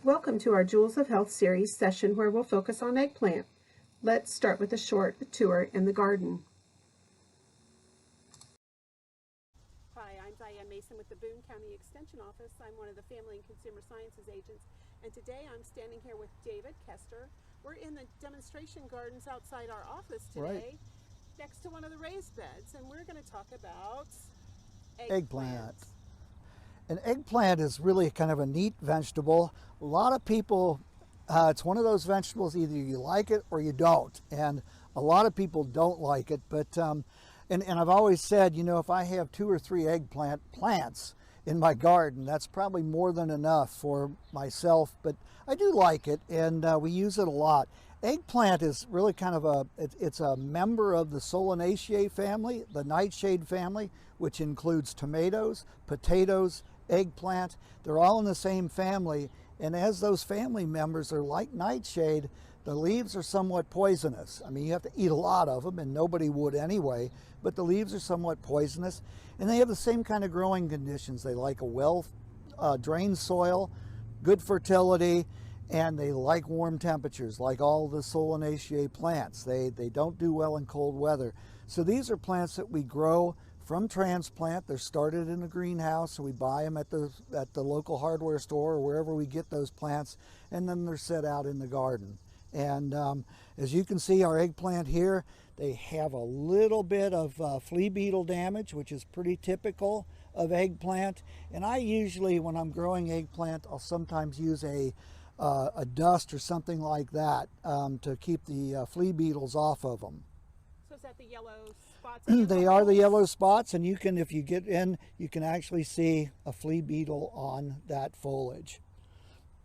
Welcome to our Jewels of Health series session where we'll focus on eggplant. Let's start with a short tour in the garden. Hi, I'm Diane Mason with the Boone County Extension Office. I'm one of the Family and Consumer Sciences agents, and today I'm standing here with David Kester. We're in the demonstration gardens outside our office today, next to one of the raised beds, and we're going to talk about eggplant. An eggplant is really kind of a neat vegetable. A lot of people, it's one of those vegetables, either you like it or you don't. And a lot of people don't like it. But, and I've always said, you know, if I have 2 or 3 eggplant plants in my garden, that's probably more than enough for myself. But I do like it, and we use it a lot. Eggplant is really kind of it's a member of the Solanaceae family, the nightshade family, which includes tomatoes, potatoes, eggplant. They're all in the same family, and as those family members are like nightshade, the leaves are somewhat poisonous. I mean, you have to eat a lot of them, and nobody would anyway, but the leaves are somewhat poisonous, and they have the same kind of growing conditions. They like a well drained soil, good fertility, and they like warm temperatures, like all the Solanaceae plants. They don't do well in cold weather. So these are plants that we grow from transplant. They're started in a greenhouse, so we buy them at the local hardware store or wherever we get those plants, and then they're set out in the garden. And as you can see, our eggplant here, they have a little bit of flea beetle damage, which is pretty typical of eggplant. And I usually, when I'm growing eggplant, I'll sometimes use a dust or something like that to keep the flea beetles off of them. So is that the yellow spots? They are the yellow spots, and you can, if you get in, you can actually see a flea beetle on that foliage.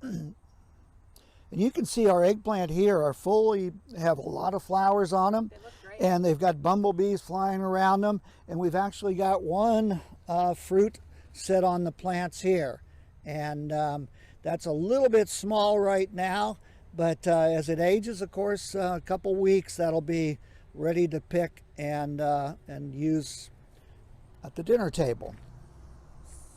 And you can see our eggplant here are fully, have a lot of flowers on them. They look great. And they've got bumblebees flying around them. And we've actually got one fruit set on the plants here. And that's a little bit small right now, but as it ages, of course, a couple weeks, that'll be ready to pick and use at the dinner table.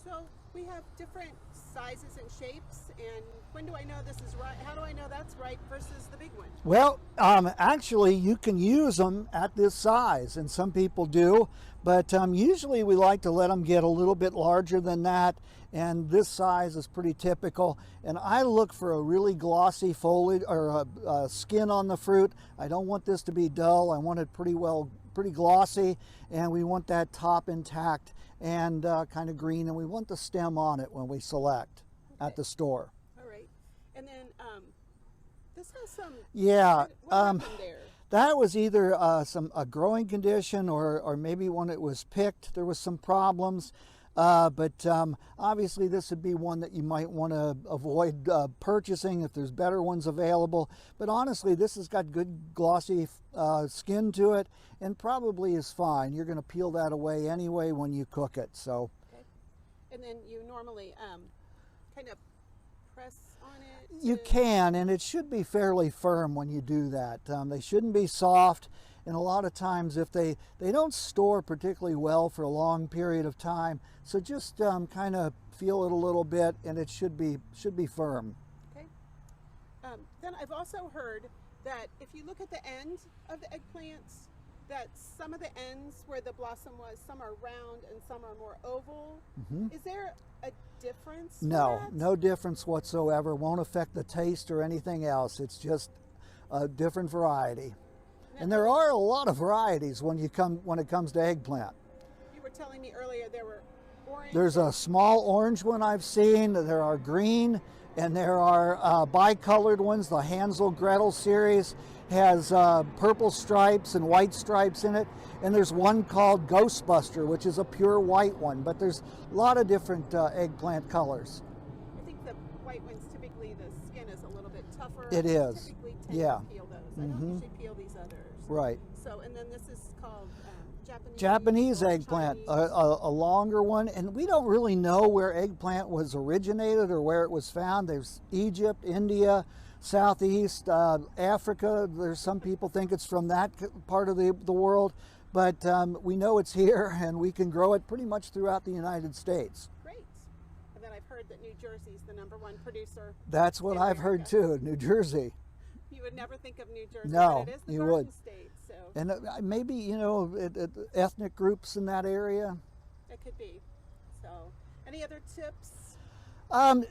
So we have different sizes and shapes, and when do I know this is right? How do I know that's right versus the big one? Well, actually, you can use them at this size, and some people do, but usually we like to let them get a little bit larger than that, and this size is pretty typical. And I look for a really glossy foliage or skin on the fruit. I don't want this to be dull. I want it pretty glossy, and we want that top intact and kind of green, and we want the stem on it when we select at the store. All right. And then this has some. Yeah. What happened there? That was either a growing condition or maybe when it was picked, there was some problems. But obviously this would be one that you might want to avoid purchasing if there's better ones available. But honestly, this has got good glossy skin to it and probably is fine. You're going to peel that away anyway when you cook it. So. Okay. And then you normally kind of press on it? You can, and it should be fairly firm when you do that. They shouldn't be soft, and a lot of times if they don't store particularly well for a long period of time, so just kind of feel it a little bit, and it should be firm. Okay. Then I've also heard that if you look at the end of the eggplants, that some of the ends where the blossom was, some are round and some are more oval. Mm-hmm. Is there a difference? No, no difference whatsoever. Won't affect the taste or anything else. It's just a different variety. And there are a lot of varieties when it comes to eggplant. You were telling me earlier there were orange. There's a small orange one I've seen. There are green, and there are bicolored ones. The Hansel Gretel series has purple stripes and white stripes in it. And there's one called Ghostbuster, which is a pure white one. But there's a lot of different eggplant colors. I think the white ones, typically the skin is a little bit tougher. It is. Typically tend Yeah. to peel those. I don't usually peel these others. Right. So, and then this is called Japanese or eggplant, Chinese. a longer one, and we don't really know where eggplant was originated or where it was found. There's Egypt, India, Southeast Africa. There's some people think it's from that part of the world, but we know it's here, and we can grow it pretty much throughout the United States. Great. And then I've heard heard that New Jersey's the #1 producer. That's what I've heard too, New Jersey. You would never think of New Jersey, No, but it is the you Garden would. State, so And maybe, you know, ethnic groups in that area. it could be. So, any other tips?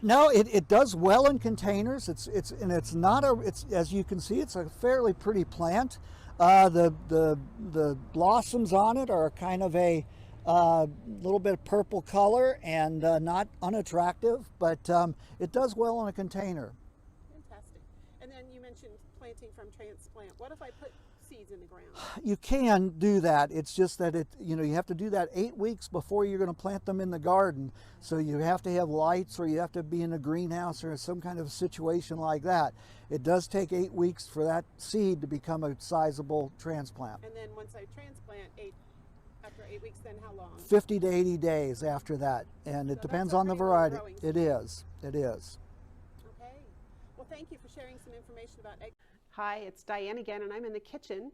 No, it does well in containers. It's not a, it's, as you can see, it's a fairly pretty plant. The blossoms on it are kind of a little bit of purple color and not unattractive, but it does well in a container. Fantastic. And then you mentioned planting from transplant. What if I put seeds in the ground? You can do that. It's just that you have to do that 8 weeks before you're going to plant them in the garden. So you have to have lights, or you have to be in a greenhouse or some kind of situation like that. It does take 8 weeks for that seed to become a sizable transplant. And then once I transplant, after 8 weeks, then how long? 50 to 80 days after that, and it So depends that's a on the pretty long variety. growing It is. It is. Okay. Well, thank you for sharing some information about egg. Hi, it's Diane again, and I'm in the kitchen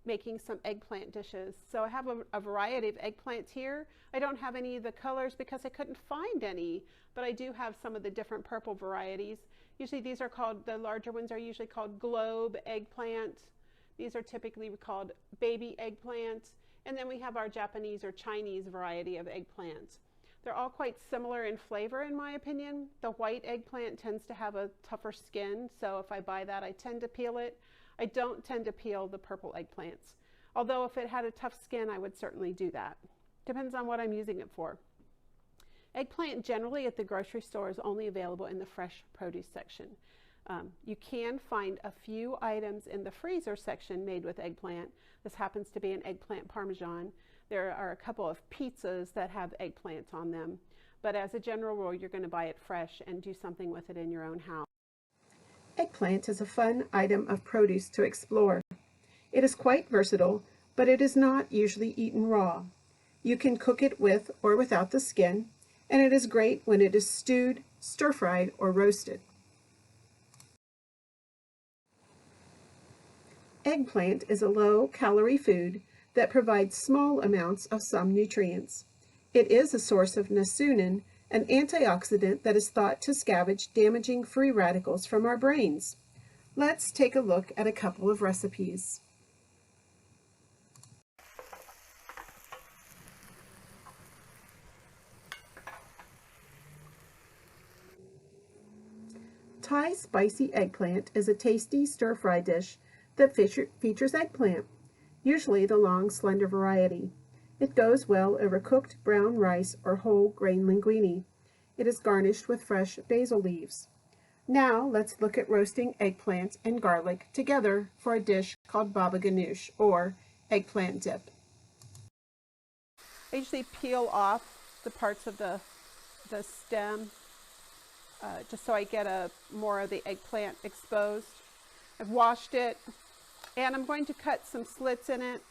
making some eggplant dishes. So I have a variety of eggplants here. I don't have any of the colors because I couldn't find any, but I do have some of the different purple varieties. Usually these are called, the larger ones are usually called globe eggplant. These are typically called baby eggplant. And then we have our Japanese or Chinese variety of eggplant. They're all quite similar in flavor, in my opinion. The white eggplant tends to have a tougher skin, so if I buy that, I tend to peel it. I don't tend to peel the purple eggplants. Although if it had a tough skin, I would certainly do that. Depends on what I'm using it for. Eggplant generally at the grocery store is only available in the fresh produce section. You can find a few items in the freezer section made with eggplant. This happens to be an eggplant parmesan. There are a couple of pizzas that have eggplants on them. But as a general rule, you're going to buy it fresh and do something with it in your own house. Eggplant is a fun item of produce to explore. It is quite versatile, but it is not usually eaten raw. You can cook it with or without the skin, and it is great when it is stewed, stir-fried, or roasted. Eggplant is a low-calorie food that provides small amounts of some nutrients. It is a source of niacin, an antioxidant that is thought to scavenge damaging free radicals from our brains. Let's take a look at a couple of recipes. Thai spicy eggplant is a tasty stir-fry dish that features eggplant, usually the long, slender variety. It goes well over cooked brown rice or whole grain linguine. It is garnished with fresh basil leaves. Now let's look at roasting eggplant and garlic together for a dish called baba ganoush, or eggplant dip. I usually peel off the parts of the stem just so I get more of the eggplant exposed. I've washed it, and I'm going to cut some slits in it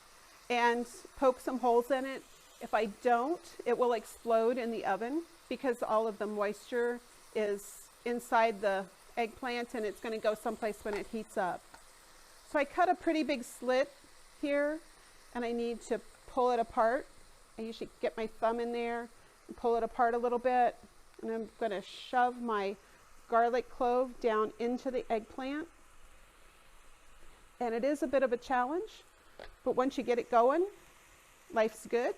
and poke some holes in it. If I don't, it will explode in the oven because all of the moisture is inside the eggplant and it's going to go someplace when it heats up. So I cut a pretty big slit here, and I need to pull it apart. I usually get my thumb in there and pull it apart a little bit, and I'm going to shove my garlic clove down into the eggplant. And it is a bit of a challenge, but once you get it going, life's good.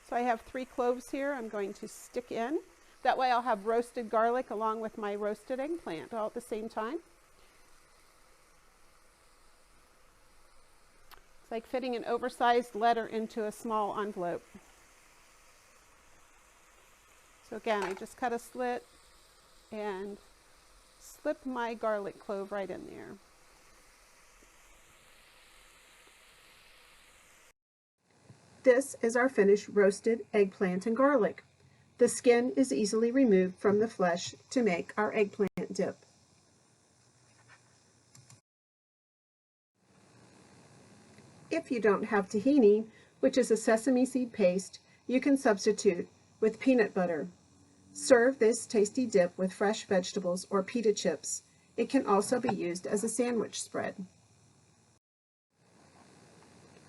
So I have 3 cloves here I'm going to stick in. That way I'll have roasted garlic along with my roasted eggplant all at the same time. It's like fitting an oversized letter into a small envelope. So again, I just cut a slit and slip my garlic clove right in there. This is our finished roasted eggplant and garlic. The skin is easily removed from the flesh to make our eggplant dip. If you don't have tahini, which is a sesame seed paste, you can substitute with peanut butter. Serve this tasty dip with fresh vegetables or pita chips. It can also be used as a sandwich spread.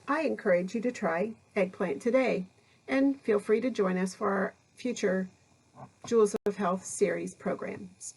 I encourage you to try eggplant today, and feel free to join us for our future Jewels of Health series programs.